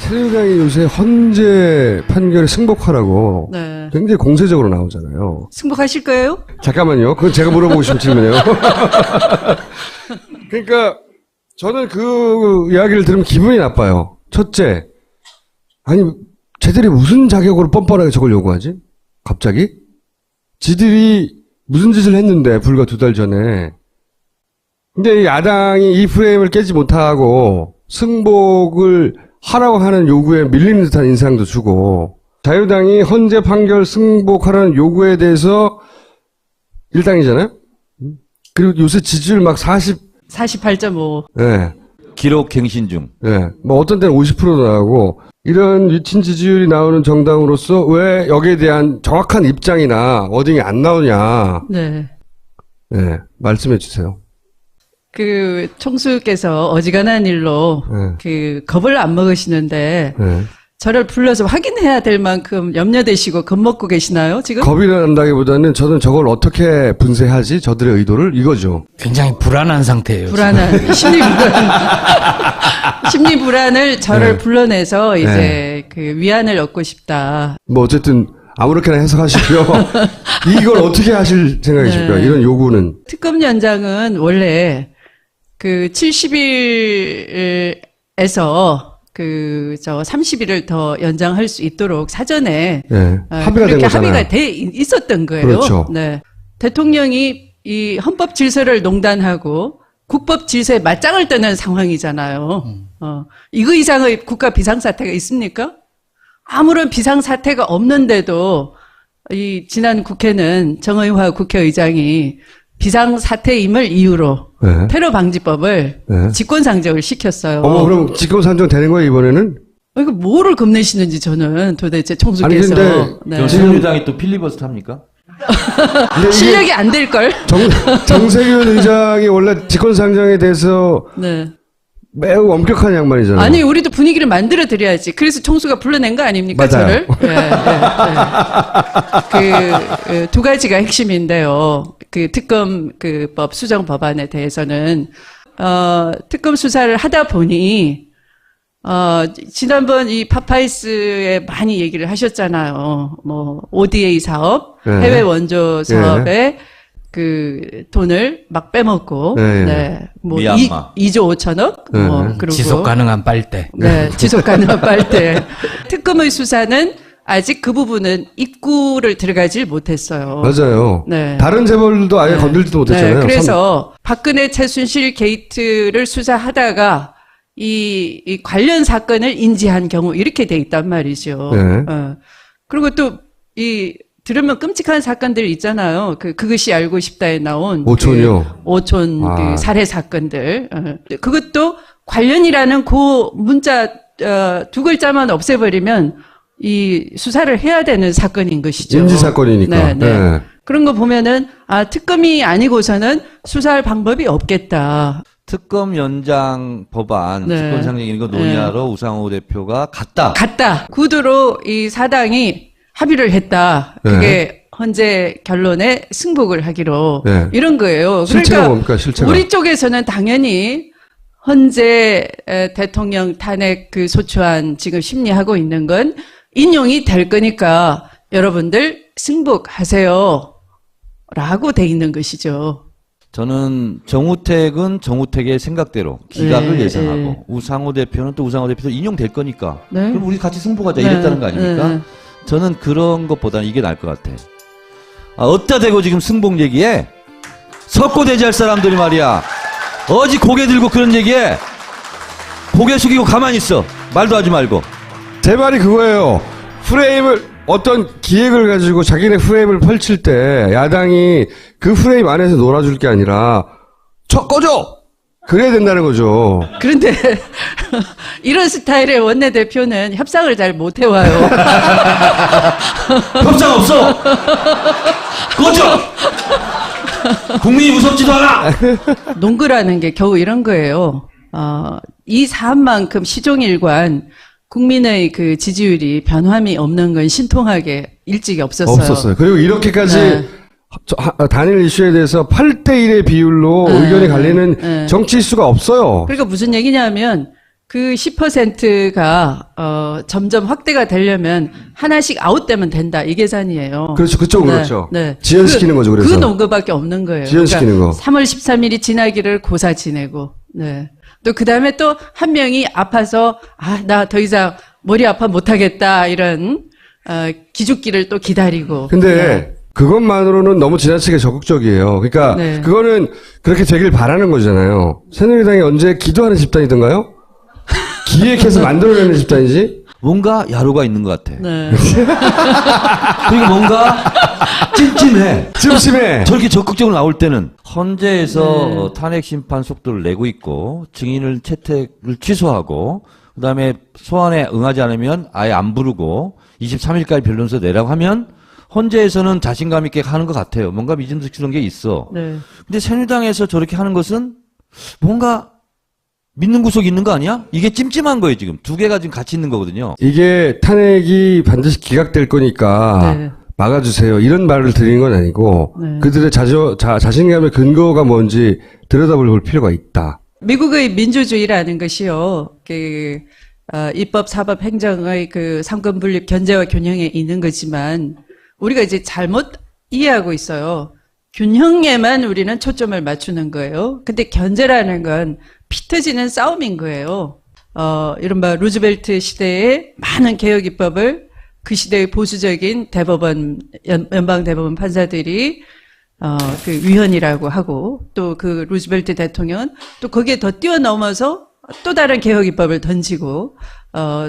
새누리당이 요새 헌재 판결에 승복하라고 네. 굉장히 공세적으로 나오잖아요. 승복하실 거예요? 잠깐만요. 그건 제가 물어보고 싶은 질문이에요. 그러니까 저는 그 이야기를 들으면 기분이 나빠요. 첫째, 아니 쟤들이 무슨 자격으로 뻔뻔하게 저걸 요구하지? 갑자기? 지들이 무슨 짓을 했는데 불과 2달 전에. 근데 야당이 이 프레임을 깨지 못하고 승복을 하라고 하는 요구에 밀리는 듯한 인상도 주고, 자유당이 헌재 판결 승복하라는 요구에 대해서 일당이잖아요? 그리고 요새 지지율 막 48.5. 네. 기록 갱신 중. 네. 뭐 어떤 때는 50%도 나오고, 이런 위친 지지율이 나오는 정당으로서 왜 여기에 대한 정확한 입장이나 워딩이 안 나오냐. 네. 네. 말씀해 주세요. 그 총수께서 어지간한 일로 네. 그 겁을 안 먹으시는데 네. 저를 불러서 확인해야 될 만큼 염려되시고 겁먹고 계시나요, 지금? 겁이 난다기보다는 저는 저걸 어떻게 분쇄하지? 저들의 의도를? 이거죠. 굉장히 불안한 상태예요. 불안한 심리 불안을 저를 네. 불러내서 이제 네. 그 위안을 얻고 싶다. 뭐 어쨌든 아무렇게나 해석하시고요. 이걸 어떻게 하실 생각이실까요? 네. 이런 요구는. 특검 연장은 원래 그 70일에서 그 30일을 더 연장할 수 있도록 사전에 네. 합의가 된 그렇게 거잖아요. 합의가 돼 있었던 거예요. 그렇죠. 네. 대통령이 이 헌법 질서를 농단하고 국법 질서에 맞짱을 뜨는 상황이잖아요. 이거 이상의 국가 비상사태가 있습니까? 아무런 비상사태가 없는데도 이 지난 국회는 정의화 국회의장이 비상사태임을 이유로 네. 테러방지법을 네. 직권상정을 시켰어요. 그럼 직권상정 되는 거예요, 이번에는? 이거 뭐를 겁내시는지 저는 도대체 총수께서. 아니, 근데 네. 그럼 새누리당이 또 필리버스터 합니까? 근데 이게 실력이 안 될걸? 정세균 의장이 원래 직권상정에 대해서 네. 매우 엄격한 양반이잖아요. 아니, 우리도 분위기를 만들어 드려야지. 그래서 총수가 불러낸 거 아닙니까, 맞아요. 저를? 그, 두 가지가 핵심인데요. 그 특검 법 수정 법안에 대해서는, 특검 수사를 하다 보니, 지난번 이 파파이스에 많이 얘기를 하셨잖아요. 뭐, ODA 사업, 네. 해외 원조 사업에 그 돈을 막 빼먹고, 네. 네. 뭐, 미얀마. 2조 5천억? 네. 뭐, 그리고. 지속 가능한 빨대. 네, 지속 가능한 빨대. 특검의 수사는 아직 그 부분은 입구를 들어가질 못했어요. 맞아요. 네. 다른 재벌도 아예 네. 건들지도 못했잖아요. 네, 그래서 박근혜 최순실 게이트를 수사하다가 이 관련 사건을 인지한 경우 이렇게 돼 있단 말이죠. 네. 그리고 또 들으면 끔찍한 사건들 있잖아요. 그것이 알고 싶다에 나온 오촌이요? 오촌 아. 그 살해 사건들. 그것도 관련이라는 그 문자 두 글자만 없애버리면 이 수사를 해야 되는 사건인 것이죠. 인지 사건이니까. 네, 네. 네. 그런 거 보면은 특검이 아니고서는 수사할 방법이 없겠다. 특검 연장 법안, 네. 직권상정 이런 거 논의하러 우상호 대표가 갔다. 구두로 이 사당이 합의를 했다. 그게 네. 헌재 결론에 승복을 하기로 네. 이런 거예요. 실체가 뭡니까, 실체가? 우리 쪽에서는 당연히 헌재 대통령 탄핵 그 소추안 지금 심리하고 있는 건 인용이 될 거니까 여러분들 승복하세요. 라고 돼 있는 것이죠. 저는 정우택은 정우택의 생각대로 기각을 네, 예상하고 네. 우상호 대표는 또 우상호 대표도 인용될 거니까 네. 그럼 우리 같이 승복하자 네, 이랬다는 거 아닙니까? 네. 저는 그런 것보다는 이게 나을 것 같아. 어디다 대고 지금 승복 얘기해? 석고대지할 사람들이 말이야. 어디 고개 들고 그런 얘기해? 고개 숙이고 가만히 있어. 말도 하지 말고. 제 말이 그거예요. 어떤 기획을 가지고 자기네 프레임을 펼칠 때 야당이 그 프레임 안에서 놀아줄 게 아니라 꺼져! 그래야 된다는 거죠. 그런데 이런 스타일의 원내대표는 협상을 잘 못 해와요. 협상 없어! 꺼져! 국민이 무섭지도 않아! 농구라는 게 겨우 이런 거예요. 이 사안만큼 시종일관 국민의 그 지지율이 변함이 없는 건 신통하게 일찍이 없었어요. 그리고 이렇게까지 네. 단일 이슈에 대해서 8대1의 비율로 의견이 갈리는 네. 정치 이슈가 없어요. 그러니까 무슨 얘기냐면 그 10%가 점점 확대가 되려면 하나씩 아웃되면 된다 이 계산이에요. 그렇죠. 그쪽은 그렇죠. 네. 지연시키는 거죠. 그래서. 그 논거밖에 없는 거예요. 지연시키는 거. 3월 13일이 지나기를 고사 지내고, 네. 또 그 다음에 또 한 명이 아파서 나 더 이상 머리 아파 못하겠다 이런 기죽기를 또 기다리고. 근데 네. 그것만으로는 너무 지나치게 적극적이에요. 그러니까 네. 그거는 그렇게 되길 바라는 거잖아요. 새누리당이 언제 기도하는 집단이던가요? 기획해서 만들어내는 집단이지? 뭔가 야로가 있는 것 같아. 네. 그리고 뭔가 찜찜해. 찜찜해. 저렇게 적극적으로 나올 때는 헌재에서 네. 탄핵 심판 속도를 내고 있고 증인을 채택을 취소하고 그다음에 소환에 응하지 않으면 아예 안 부르고 23일까지 변론서 내라고 하면 헌재에서는 자신감 있게 하는 것 같아요. 뭔가 믿음직스러운 게 있어. 네. 근데 새누리당에서 저렇게 하는 것은 뭔가 믿는 구석이 있는 거 아니야? 이게 찜찜한 거예요, 지금. 두 개가 지금 같이 있는 거거든요. 이게 탄핵이 반드시 기각될 거니까 네. 막아주세요. 이런 말을 드리는 건 아니고 네. 그들의 자신감의 근거가 뭔지 들여다볼 필요가 있다. 미국의 민주주의라는 것이요, 입법, 사법, 행정의 그 상권 분립, 견제와 균형에 있는 거지만, 우리가 이제 잘못 이해하고 있어요. 균형에만 우리는 초점을 맞추는 거예요. 근데 견제라는 건 피 터지는 싸움인 거예요. 이른바 루즈벨트 시대에 많은 개혁 입법을 그 시대의 보수적인 대법원, 연방대법원 판사들이 그 위헌이라고 하고, 또 그 루즈벨트 대통령은 또 거기에 더 뛰어넘어서 또 다른 개혁 입법을 던지고,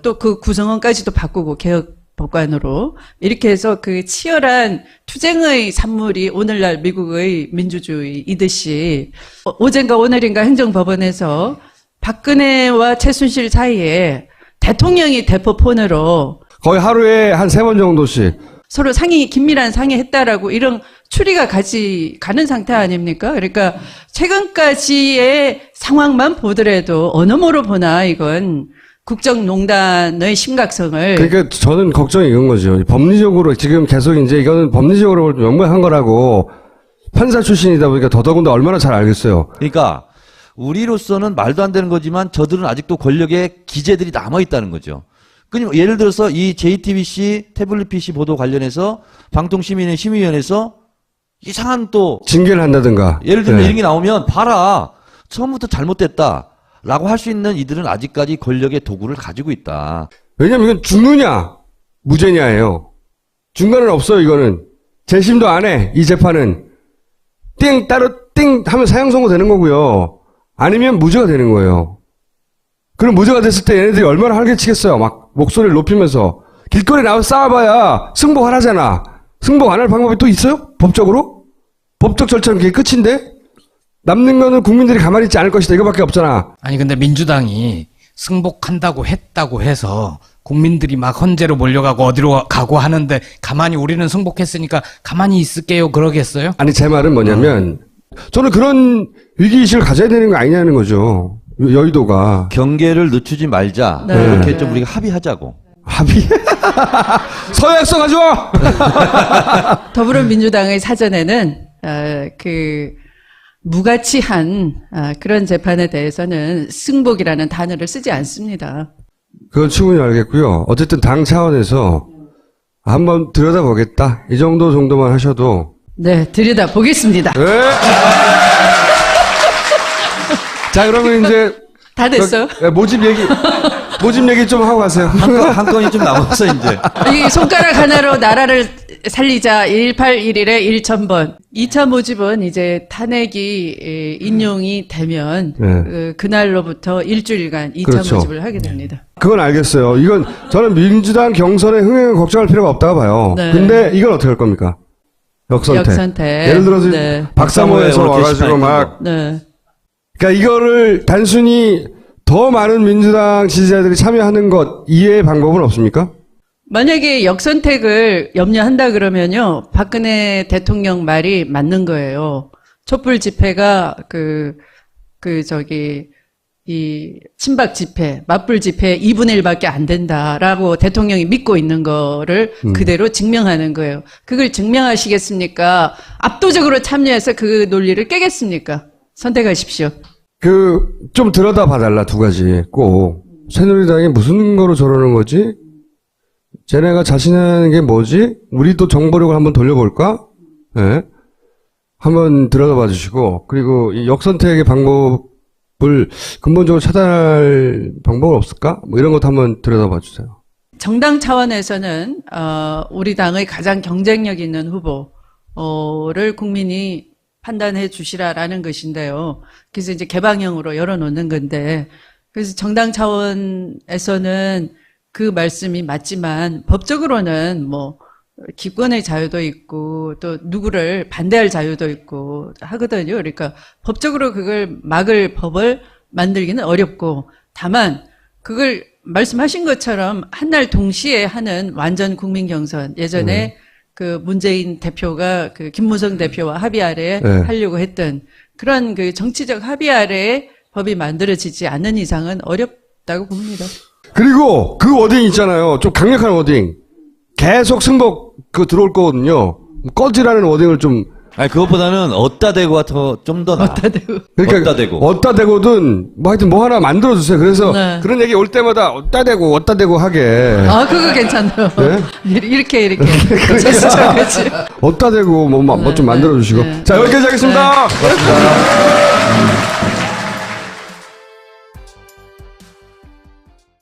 또 그 구성원까지도 바꾸고 개혁 법관으로 이렇게 해서 그 치열한 투쟁의 산물이 오늘날 미국의 민주주의이듯이 어젠가 오늘인가 행정법원에서 박근혜와 최순실 사이에 대통령이 대포폰으로 거의 하루에 한 3번 정도씩. 서로 긴밀한 상의했다라고 이런 추리가 가는 상태 아닙니까? 그러니까 최근까지의 상황만 보더라도 어느 모로 보나 이건 국정농단의 심각성을. 그러니까 저는 걱정이 이건 거죠. 법리적으로 지금 계속 이제 이거는 법리적으로 명백한 거라고 판사 출신이다 보니까 더더군다 얼마나 잘 알겠어요. 그러니까 우리로서는 말도 안 되는 거지만 저들은 아직도 권력의 기재들이 남아있다는 거죠. 그러니까 예를 들어서 이 JTBC 태블릿 PC 보도 관련해서 방통시민의 심의위원회에서 이상한 또 징계를 한다든가. 예를 들면 네. 이런 게 나오면 봐라 처음부터 잘못됐다 라고 할 수 있는 이들은 아직까지 권력의 도구를 가지고 있다. 왜냐면 이건 죽느냐 무죄냐예요. 중간은 없어요. 이거는 재심도 안 해. 이 재판은 띵 따로 띵 하면 사형 선고되는 거고요. 아니면 무죄가 되는 거예요. 그럼 무죄가 됐을 때 얘네들이 얼마나 활개치겠어요. 막 목소리를 높이면서 길거리에 나와서 싸워봐야 승복 안 하잖아. 승복 안 할 방법이 또 있어요? 법적으로? 법적 절차는 그게 끝인데? 남는 거는 국민들이 가만히 있지 않을 것이다. 이거밖에 없잖아. 아니 근데 민주당이 승복한다고 했다고 해서 국민들이 막 헌재로 몰려가고 어디로 가고 하는데 가만히 우리는 승복했으니까 가만히 있을게요 그러겠어요? 아니 제 말은 뭐냐면 저는 그런 위기의식을 가져야 되는 거 아니냐는 거죠. 여의도가. 경계를 늦추지 말자. 네. 이렇게 좀 우리가 합의하자고. 합의. 서약서 가져와! 더불어민주당의 사전에는 무가치한 그런 재판에 대해서는 승복이라는 단어를 쓰지 않습니다. 그건 충분히 알겠고요. 어쨌든 당 차원에서 한번 들여다보겠다. 이 정도만 하셔도. 네, 들여다보겠습니다. 네. 자, 그러면 이제. 다 됐어요? 모집 얘기 좀 하고 가세요. 한 건이 좀 남았어 이제. 이 손가락 하나로 나라를 살리자 1811에 1000번. 2차 모집은 이제 탄핵이 인용이 되면 네. 그날로부터 일주일간 2차 그렇죠. 모집을 하게 됩니다. 그건 알겠어요. 이건 저는 민주당 경선의 흥행을 걱정할 필요가 없다고 봐요. 네. 근데 이건 어떻게 할 겁니까? 역선택. 예를 들어서 네. 박사모에서 박사모에 와가지고 게시판 막 네. 그러니까 이거를 단순히 더 많은 민주당 지지자들이 참여하는 것 이외의 방법은 없습니까? 만약에 역선택을 염려한다 그러면요, 박근혜 대통령 말이 맞는 거예요. 촛불 집회가 이 친박 집회, 맞불 집회 2분의 1밖에 안 된다라고 대통령이 믿고 있는 거를 그대로 증명하는 거예요. 그걸 증명하시겠습니까? 압도적으로 참여해서 그 논리를 깨겠습니까? 선택하십시오. 좀 들여다 봐달라, 두 가지. 꼭. 새누리당이 무슨 근거로 저러는 거지? 쟤네가 자신하는 게 뭐지? 우리도 정보력을 한번 돌려볼까? 예. 한번 들여다봐 주시고, 그리고 이 역선택의 방법을 근본적으로 차단할 방법은 없을까? 뭐 이런 것도 한번 들여다봐 주세요. 정당 차원에서는 우리 당의 가장 경쟁력 있는 후보를 국민이 판단해 주시라라는 것인데요. 그래서 이제 개방형으로 열어놓는 건데, 그래서 정당 차원에서는 그 말씀이 맞지만 법적으로는 뭐 기권의 자유도 있고 또 누구를 반대할 자유도 있고 하거든요. 그러니까 법적으로 그걸 막을 법을 만들기는 어렵고, 다만 그걸 말씀하신 것처럼 한날 동시에 하는 완전 국민 경선, 예전에 그 문재인 대표가 그 김무성 대표와 합의 아래에 네. 하려고 했던 그런 그 정치적 합의 아래에 법이 만들어지지 않는 이상은 어렵다고 봅니다. 그리고 그 워딩 있잖아요. 좀 강력한 워딩. 계속 승복 그 들어올 거거든요. 꺼지라는 워딩을 좀. 아니, 그것보다는 어따 대고가 좀 더 나아. 어따 대고. 그러니까 어따 대고. 어따 대고든 뭐 하여튼 뭐 하나 만들어 주세요. 그래서 네. 그런 얘기 올 때마다 어따 대고 하게. 아, 그거 괜찮네요. 네? 이렇게. 그렇지. 어따 대고 뭐 좀 만들어 주시고. 네. 자, 여기까지 하겠습니다. 네.